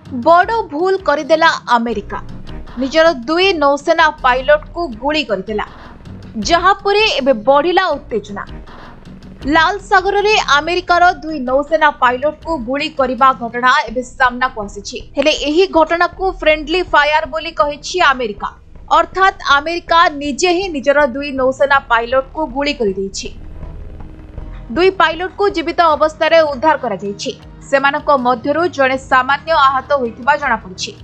बड़ भूल करदेला अमेरिका निजर दुई नौसेना पायलट को गुली करदेला जहापर एबे बढ़िला उत्तेजना। लाल सागर रे अमेरिकार दुई नौसेना पायलट को गुली करबा घटना एबे सामना को आसीछि। हेले एही घटना को फ्रेंडली फायर बोली कहिछि अमेरिका, अर्थात अमेरिका निजे ही निजर दुई नौसेना पायलट को गुली कर दैछि। दुई पायलट को जीवित अवस्था रे उद्धार करा जायछि। सेमानक मध्यरु जणे सामान्य आहत होइथिबा जणा पड़िछि।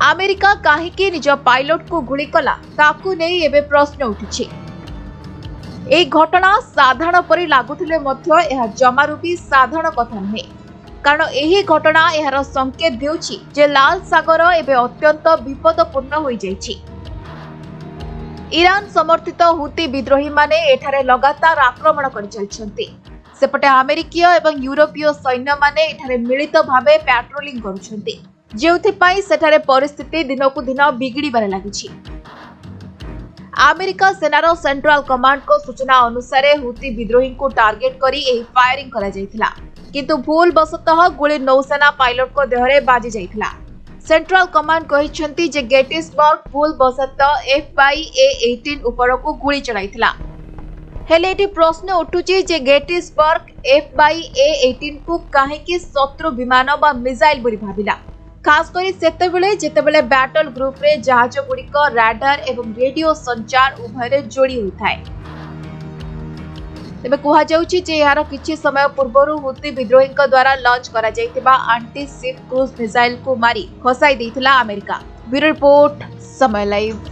अमेरिका काहेकि निज पायलट को गुली कला ताकू नै एबे प्रश्न उठिछि। एई घटना साधारण परि लागुथिले मध्य एहा जमारू भी साधारण कथा नहे, कारण एही घटना एहार संकेत देउछि जे लाल सागर एबे अत्यंत विपदपूर्ण होई जायछि। ईरान समर्थित हुती विद्रोही माने एठारे लगातार आक्रमण करि चलछन्ति। सेपटे अमेरिकीय एवं यूरोपीय सैन्य माने एठारे मिलित भावे पैट्रोलिंग करुछन्ति, जेउथिपाई सेठारे परिस्थिति दिनकु दिन बिगिड़िबारे लागिछि। अमेरिका सेनार सेंट्रल कमांड को सूचना अनुसार हुती विद्रोही को टार्गेट करी एही फायरिंग करा जायथिला, किंतु भूल बसतः गुली नौसेना पायलट को देहरे बाजी जायथिला। सेंट्रल कमांड कहिसंती जे गेटिसबर्ग भूल बसतः F/A-18 ऊपर को गुली चलाइथिला। हेले एटी प्रश्न उठुची जे गेटिसबर्ग F/A-18 को काहेकि शत्रु विमान बा मिसाइल बोली भाबिला, खास करी सेतेबेले जेतेबेले बैटल ग्रुप रे जहाज गुड़िक राडार एवं रेडियो संचार उभय जोड़ी होइथाय। तेबे कुहा जाउची जे यार किछि समय पूर्वरु हुती विद्रोहीक द्वारा लॉन्च करा जायतिबा एंटी शिप क्रूज मिसाइल को मारी खसाई देथिला अमेरिका। ब्यूरो रिपोर्ट, समय लाइव।